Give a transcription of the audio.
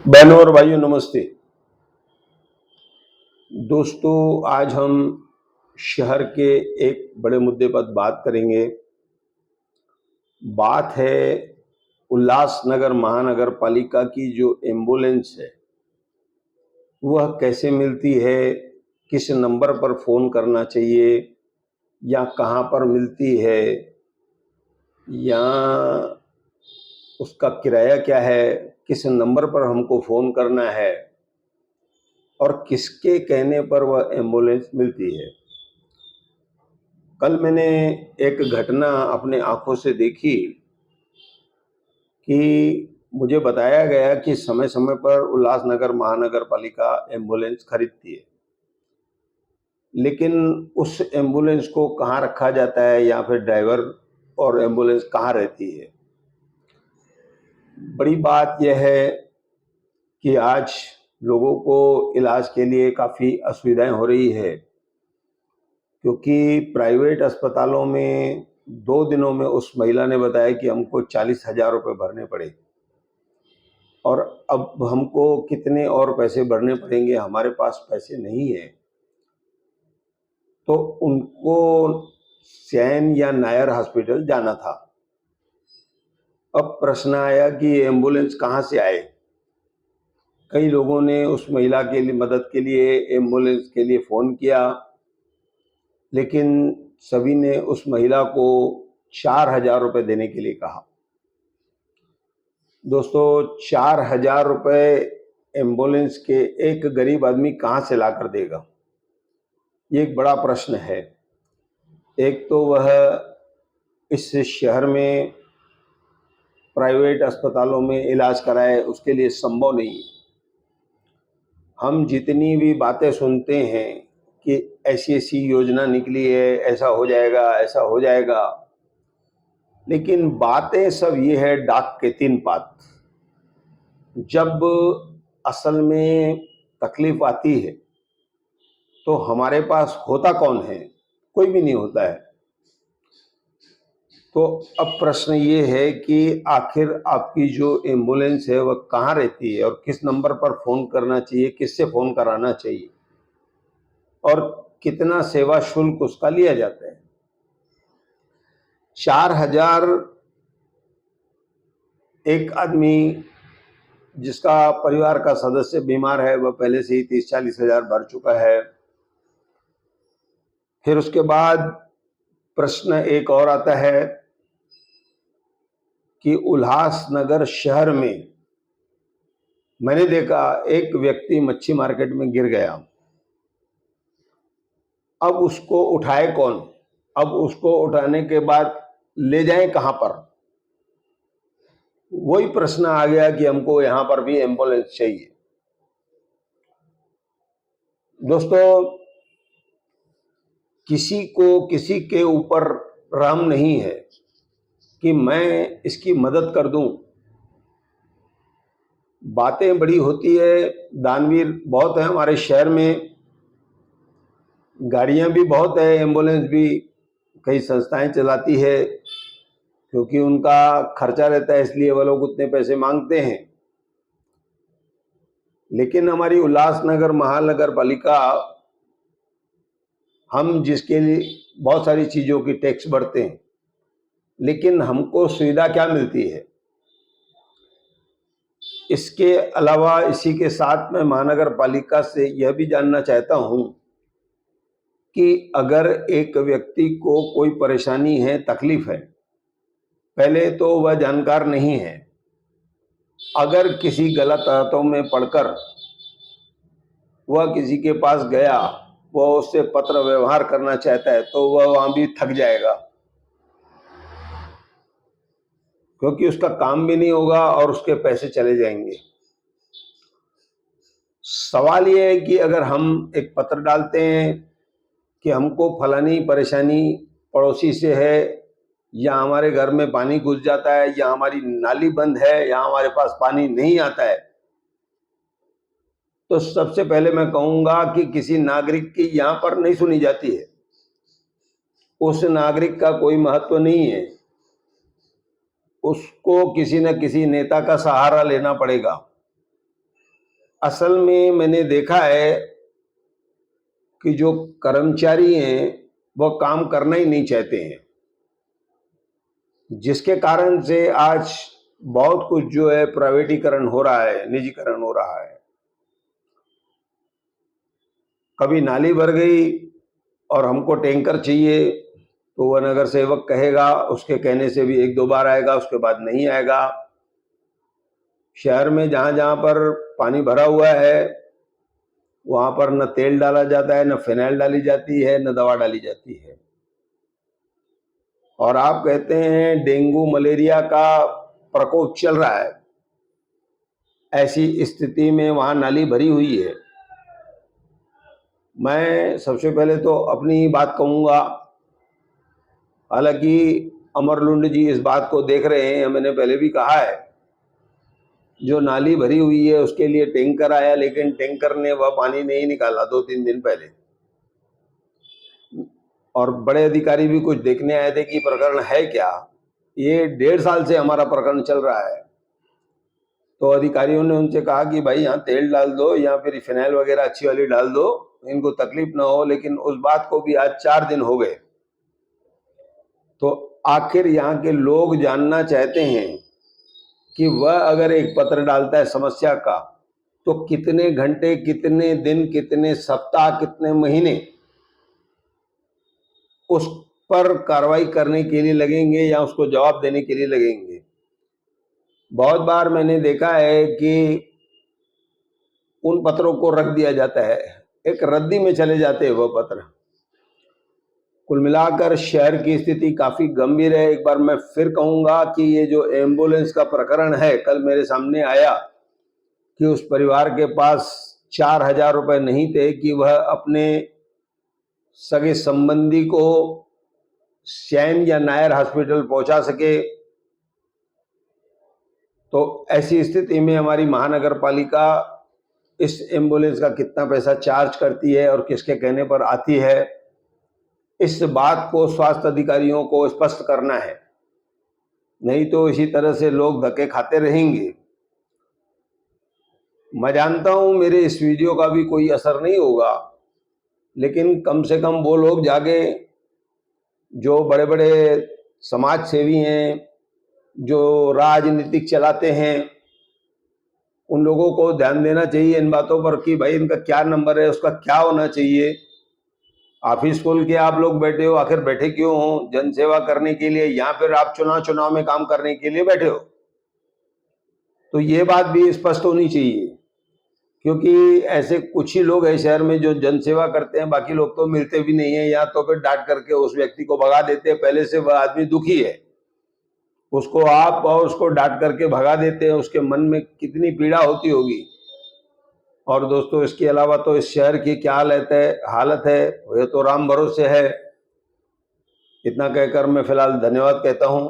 बहनों और भाइयों नमस्ते। दोस्तों, आज हम शहर के एक बड़े मुद्दे पर बात करेंगे। बात है उल्लासनगर महानगर पालिका की जो एम्बुलेंस है, वह कैसे मिलती है, किस नंबर पर फ़ोन करना चाहिए या कहाँ पर मिलती है, या उसका किराया क्या है, किस नंबर पर हमको फ़ोन करना है और किसके कहने पर वह एम्बुलेंस मिलती है। कल मैंने एक घटना अपने आंखों से देखी कि मुझे बताया गया कि समय समय पर उल्लासनगर महानगर पालिका एम्बुलेंस खरीदती है, लेकिन उस एम्बुलेंस को कहाँ रखा जाता है या फिर ड्राइवर और एम्बुलेंस कहाँ रहती है। बड़ी बात यह है कि आज लोगों को इलाज के लिए काफ़ी असुविधाएं हो रही है, क्योंकि प्राइवेट अस्पतालों में 2 दिनों में उस महिला ने बताया कि हमको 40,000 रुपये भरने पड़े और अब हमको कितने और पैसे भरने पड़ेंगे, हमारे पास पैसे नहीं है। तो उनको सैन या नायर हॉस्पिटल जाना था। अब प्रश्न आया कि एम्बुलेंस कहाँ से आए। कई लोगों ने उस महिला के लिए मदद के लिए एम्बुलेंस के लिए फ़ोन किया, लेकिन सभी ने उस महिला को 4,000 रुपये देने के लिए कहा। दोस्तों, 4,000 रुपये एम्बुलेंस के एक गरीब आदमी कहाँ से ला कर देगा, ये एक बड़ा प्रश्न है। एक तो वह इस शहर में प्राइवेट अस्पतालों में इलाज कराए, उसके लिए संभव नहीं है। हम जितनी भी बातें सुनते हैं कि ऐसी ऐसी योजना निकली है, ऐसा हो जाएगा, ऐसा हो जाएगा, लेकिन बातें सब ये है डाक के 3 पात। जब असल में तकलीफ आती है तो हमारे पास होता कौन है? कोई भी नहीं होता है। तो अब प्रश्न ये है कि आखिर आपकी जो एम्बुलेंस है वह कहाँ रहती है और किस नंबर पर फ़ोन करना चाहिए, किससे फ़ोन कराना चाहिए और कितना सेवा शुल्क उसका लिया जाता है। 4,000 एक आदमी जिसका परिवार का सदस्य बीमार है, वह पहले से ही 30-40 हज़ार भर चुका है। फिर उसके बाद प्रश्न एक और आता है कि उल्लासनगर शहर में मैंने देखा एक व्यक्ति मच्छी मार्केट में गिर गया। अब उसको उठाए कौन? अब उसको उठाने के बाद ले जाएं कहां पर? वही प्रश्न आ गया कि हमको यहां पर भी एम्बुलेंस चाहिए। दोस्तों, किसी को किसी के ऊपर रहम नहीं है कि मैं इसकी मदद कर दूं। बातें बड़ी होती है, दानवीर बहुत है हमारे शहर में, गाड़ियां भी बहुत है, एम्बुलेंस भी कई संस्थाएं चलाती है, क्योंकि उनका खर्चा रहता है, इसलिए वो लोग उतने पैसे मांगते हैं। लेकिन हमारी उल्लासनगर महानगर पालिका, हम जिसके लिए बहुत सारी चीज़ों की टैक्स भरते हैं, लेकिन हमको सुविधा क्या मिलती है? इसके अलावा इसी के साथ मैं महानगर पालिका से यह भी जानना चाहता हूं कि अगर एक व्यक्ति को कोई परेशानी है, तकलीफ है, पहले तो वह जानकार नहीं है। अगर किसी गलत आदतों में पड़कर वह किसी के पास गया, वह उससे पत्र व्यवहार करना चाहता है, तो वह वहां भी थक जाएगा, क्योंकि उसका काम भी नहीं होगा और उसके पैसे चले जाएंगे। सवाल यह है कि अगर हम एक पत्र डालते हैं कि हमको फलानी परेशानी पड़ोसी से है, या हमारे घर में पानी घुस जाता है, या हमारी नाली बंद है, या हमारे पास पानी नहीं आता है, तो सबसे पहले मैं कहूंगा कि किसी नागरिक की यहां पर नहीं सुनी जाती है। उस नागरिक का कोई महत्व नहीं है, उसको किसी न किसी नेता का सहारा लेना पड़ेगा। असल में मैंने देखा है कि जो कर्मचारी हैं वो काम करना ही नहीं चाहते हैं, जिसके कारण से आज बहुत कुछ जो है प्राइवेटीकरण हो रहा है, निजीकरण हो रहा है। कभी नाली भर गई और हमको टैंकर चाहिए तो वह नगर सेवक कहेगा, उसके कहने से भी 1-2 बार आएगा, उसके बाद नहीं आएगा। शहर में जहाँ जहाँ पर पानी भरा हुआ है वहाँ पर न तेल डाला जाता है, न फिनाइल डाली जाती है, न दवा डाली जाती है। और आप कहते हैं डेंगू मलेरिया का प्रकोप चल रहा है, ऐसी स्थिति में वहाँ नाली भरी हुई है। मैं सबसे पहले तो अपनी बात कहूँगा, हालांकि अमरलुंड जी इस बात को देख रहे हैं, मैंने पहले भी कहा है, जो नाली भरी हुई है उसके लिए टैंकर आया, लेकिन टैंकर ने वह पानी नहीं निकाला 2-3 दिन पहले। और बड़े अधिकारी भी कुछ देखने आए थे कि प्रकरण है क्या। ये 1.5 साल से हमारा प्रकरण चल रहा है। तो अधिकारियों ने उनसे कहा कि भाई यहाँ तेल डाल दो या फिर फिनाइल वगैरह अच्छी वाली डाल दो, इनको तकलीफ ना हो, लेकिन उस बात को भी आज 4 दिन हो गए। तो आखिर यहाँ के लोग जानना चाहते हैं कि वह अगर एक पत्र डालता है समस्या का, तो कितने घंटे, कितने दिन, कितने सप्ताह, कितने महीने उस पर कार्रवाई करने के लिए लगेंगे या उसको जवाब देने के लिए लगेंगे। बहुत बार मैंने देखा है कि उन पत्रों को रख दिया जाता है, एक रद्दी में चले जाते हैं वह पत्र। कुल मिलाकर शहर की स्थिति काफी गंभीर है। एक बार मैं फिर कहूंगा कि ये जो एम्बुलेंस का प्रकरण है, कल मेरे सामने आया कि उस परिवार के पास 4,000 रुपए नहीं थे कि वह अपने सगे संबंधी को सैन या नायर हॉस्पिटल पहुंचा सके। तो ऐसी स्थिति में हमारी महानगर पालिका इस एम्बुलेंस का कितना पैसा चार्ज करती है और किसके कहने पर आती है, इस बात को स्वास्थ्य अधिकारियों को स्पष्ट करना है, नहीं तो इसी तरह से लोग धक्के खाते रहेंगे। मैं जानता हूं मेरे इस वीडियो का भी कोई असर नहीं होगा, लेकिन कम से कम वो लोग जागे जो बड़े बड़े समाज सेवी हैं, जो राजनीतिक चलाते हैं, उन लोगों को ध्यान देना चाहिए इन बातों पर कि भाई इनका क्या नंबर है, उसका क्या होना चाहिए। ऑफिस खोल के आप लोग बैठे हो, आखिर बैठे क्यों हो? जन सेवा करने के लिए या फिर आप चुनाव में काम करने के लिए बैठे हो? तो ये बात भी स्पष्ट होनी चाहिए, क्योंकि ऐसे कुछ ही लोग हैं शहर में जो जन सेवा करते हैं, बाकी लोग तो मिलते भी नहीं है, या तो फिर डांट करके उस व्यक्ति को भगा देते हैं। पहले से वह आदमी दुखी है, उसको आप और उसको डांट करके भगा देते हैं, उसके मन में कितनी पीड़ा होती होगी। और दोस्तों, इसके अलावा तो इस शहर की क्या हालत है वह तो राम भरोसे है। इतना कहकर मैं फिलहाल धन्यवाद कहता हूँ।